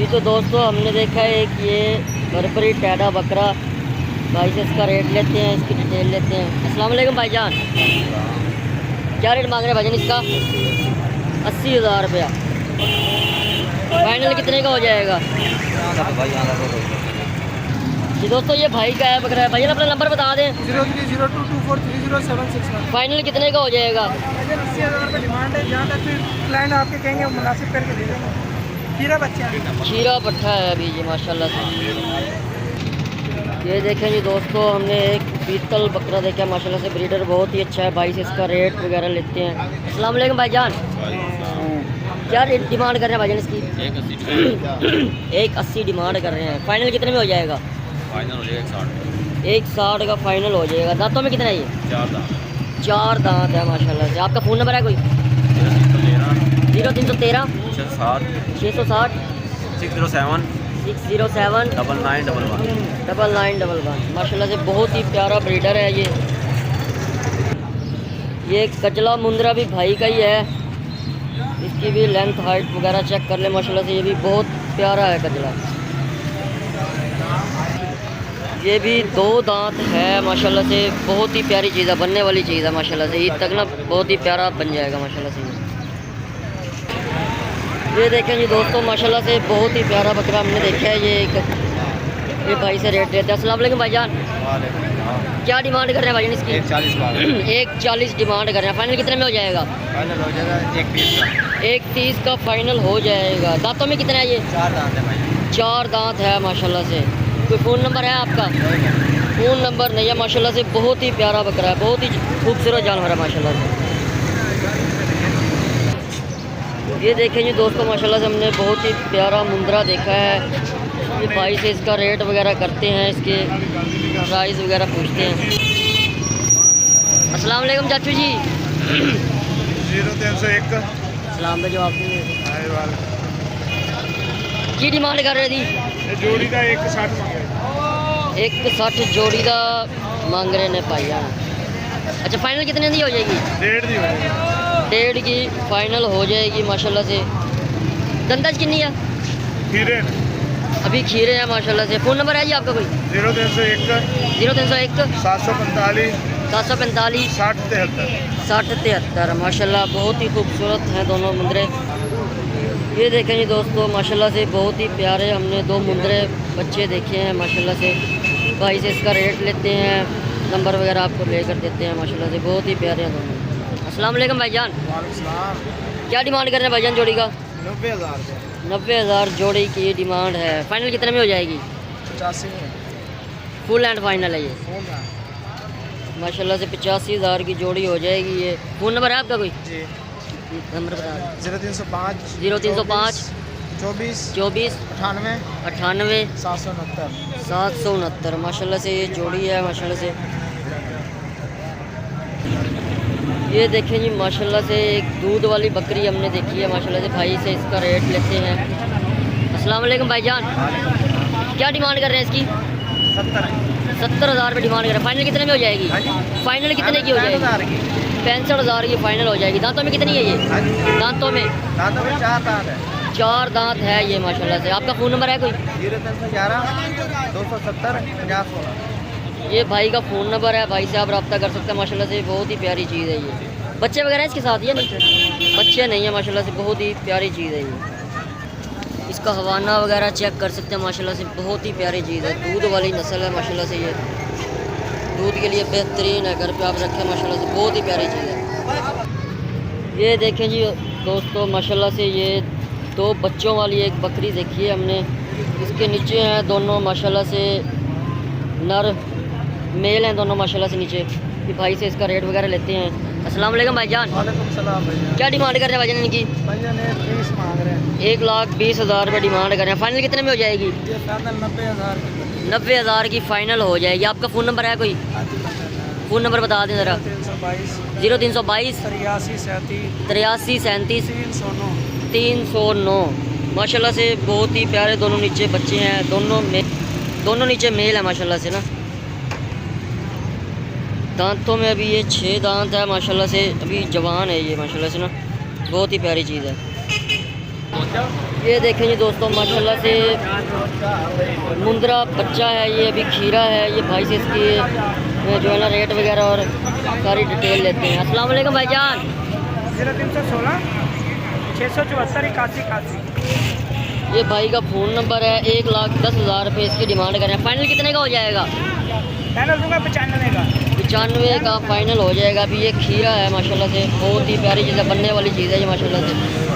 जी तो दोस्तों हमने देखा है कि ये बरबरी टैडा बकरा भाई से इसका रेट लेते हैं, इसकी डिटेल लेते हैं। अस्सलाम वालेकुम भाईजान, क्या रेट मांग रहे हैं भाईजान इसका? 80,000 रुपया। फाइनल कितने का हो जाएगा? जी दोस्तों ये भाई का है बकरा है। भाईजान अपना नंबर बता दें। 0302243076। फाइनल कितने का हो जाएगा? 80,000 रुपये डिमांड है। जहाँ तक फिर क्लाइंट आपके कहेंगे मुनासिब करके दे देंगे। खीरा बच्चा है, खीरा पट्ठा है अभी जी माशाल्लाह से। ये देखें जी दोस्तों, हमने एक पीतल बकरा देखा माशाल्लाह से, ब्रीडर बहुत ही अच्छा है। भाई से इसका रेट वगैरह लेते हैं। अस्सलाम वालेकुम भाईजान, क्या रेट डिमांड कर रहे हैं भाईजान इसकी? 180 डिमांड कर रहे हैं। फाइनल कितने में हो जाएगा? फाइनल हो जाएगा 160। 160 का फाइनल हो जाएगा। दांतों में कितना है ये? 4 दांत। 4 दांत है माशाल्लाह से। आपका फ़ोन नंबर है कोई? 0313 607 660 607 607 9911। 9911। माशाल्लाह से बहुत ही प्यारा ब्रीडर है ये। ये कचला मुंद्रा भी भाई का ही है। इसकी भी लेंथ हाइट वगैरह चेक कर ले माशाल्लाह से। ये भी बहुत प्यारा है कचला। ये भी 2 दांत है माशाल्लाह से। बहुत ही प्यारी चीज़ है, बनने वाली चीज़ है माशाल्लाह से। ईद तक ना बहुत ही प्यारा बन जाएगा माशाल्लाह से। ये देखें जी दोस्तों, माशाल्लाह से बहुत ही प्यारा बकरा हमने देखा है। ये भाई से रेट देते हैं। अस्सलाम वालेकुम भाईजान, क्या डिमांड कर रहे हैं भाईजान इसकी? 140 डिमांड कर रहे हैं। फाइनल कितने में हो जाएगा? फाइनल हो जाएगा 130 का। 130 का फाइनल हो जाएगा। दांतों में कितना है ये? 4 दांत है भाई। 4 दांत है माशाल्लाह से। कोई फ़ोन नंबर है आपका? फ़ोन नंबर नहीं है माशाल्लाह से। बहुत ही प्यारा बकरा है, बहुत ही खूबसूरत जानवर है माशाल्लाह से। ये देखें जी दोस्तों, माशाल्लाह से हमने बहुत ही प्यारा मुंद्रा देखा है। ये भाई से इसका रेट वगैरह करते हैं, इसके प्राइस वगैरह पूछते हैं। अस्सलाम वालेकुम चाचू जी। 0301 का सलाम का जवाब नहीं की डिमांड कर रहे थी? जोड़ी का 160 मांगे। 160 जोड़ी का मांग रहे ने पाइया। अच्छा फाइनल कितने की हो जाएगी? 1.5 दी होगी। 1.5 की फाइनल हो जाएगी माशाल्लाह से। दंदाज कितनी है? खीरे अभी खीरे हैं माशाल्लाह से। फ़ोन नंबर है जी आपका कोई? 0301 का 0301 745 745 60 73। 60 73 माशाल्लाह। बहुत ही खूबसूरत हैं दोनों मुंदरे। ये देखें जी दोस्तों, माशाल्लाह से बहुत ही प्यारे हमने 2 मुंदरे बच्चे देखे हैं माशाल्लाह से। भाई से इसका रेट लेते हैं, नंबर वगैरह आपको लेकर देते हैं माशाल्लाह से। बहुत ही प्यारे हैं दोनों। अस्सलाम वालेकुम भाईजान, क्या डिमांड कर रहे हैं भाईजान जोड़ी का? 90,000 रुपये। 90,000 जोड़ी की डिमांड है। फाइनल कितने में हो जाएगी? 85 में फुल एंड फाइनल है ये फोन है माशाल्लाह से। 85,000 की जोड़ी हो जाएगी ये। फ़ोन नंबर है आपका कोई? जी। नंबर बता दें। 0305 0305 24 24 98 98 769। 769 माशाल्लाह से। ये जोड़ी है माशाल्लाह से। ये देखें जी माशाल्लाह से, एक दूध वाली बकरी हमने देखी है माशाल्लाह से। भाई से इसका रेट लेते हैं। अस्सलाम वालेकुम भाईजान, क्या डिमांड कर रहे हैं इसकी? 70,000 रुपये डिमांड कर रहे हैं। फाइनल कितने में हो जाएगी? फाइनल कितने की हो जाएगी? 65,000 की फाइनल हो जाएगी। दांतों में कितनी है ये? दांतों में 4 दांत है। 4 दांत है ये माशाल्लाह से। आपका फ़ोन नंबर है कोई? 0311 270 5016। ये भाई का फ़ोन नंबर है, भाई से आप रब्ता कर सकते हैं माशाल्लाह से। बहुत ही प्यारी चीज़ है ये। बच्चे वगैरह इसके साथ ये नहीं? बच्चे नहीं है माशाल्लाह से। बहुत ही प्यारी चीज़ है ये। इसका हवाना वगैरह चेक कर सकते हैं माशाल्लाह से। बहुत ही प्यारी चीज़ है, दूध वाली नस्ल है माशाल्लाह से। ये दूध के लिए बेहतरीन है, घर पे आप रखें माशाल्लाह से। बहुत ही प्यारी चीज़ है। ये देखें जी दोस्तों, माशाल्लाह से ये 2 बच्चों वाली एक बकरी देखी है हमने। इसके नीचे हैं दोनों माशाल्लाह से नर मेल हैं दोनों माशाल्लाह से नीचे। कि भाई से इसका रेट वगैरह लेते हैं। अस्सलाम वालेकुम भाईजान, वालेकुम सलाम भैया। क्या डिमांड कर रहे हैं भाईजान इनकी? भैया ने 30 मांग रहे हैं। 1,20,000 रुपये डिमांड कर रहे हैं। फाइनल कितने में हो जाएगी? ये फाइनल 90,000 की। 90,000 की फाइनल हो जाएगी। आपका फ़ोन नंबर है कोई? फ़ोन नंबर बता दें ज़रा। 0322 0322 83 83 37 309। 309 माशाल्लाह से। बहुत ही प्यारे दोनों नीचे बच्चे हैं। दोनों नीचे मेल है माशाल्लाह से ना। दांतों में अभी ये 6 दांत है माशाल्लाह से। अभी जवान है ये माशाल्लाह से ना। बहुत ही प्यारी चीज़ है। ये देखें जी दोस्तों, माशाल्लाह से मुंद्रा बच्चा है ये, अभी खीरा है ये। भाई से इसकी जो है ना रेट वगैरह और सारी डिटेल लेते हैं। अस्सलाम वालेकुम भाईजान। 0316 674 81 81। ये भाई का फ़ोन नंबर है। 1,10,000 रुपये इसकी डिमांड कर रहे हैं। फाइनल कितने का हो जाएगा? फाइनल दूंगा 95 का। 95 का फाइनल हो जाएगा। अभी ये खीरा है माशाल्लाह से, बहुत ही प्यारी चीज़ है, बनने वाली चीज़ है ये माशाल्लाह से।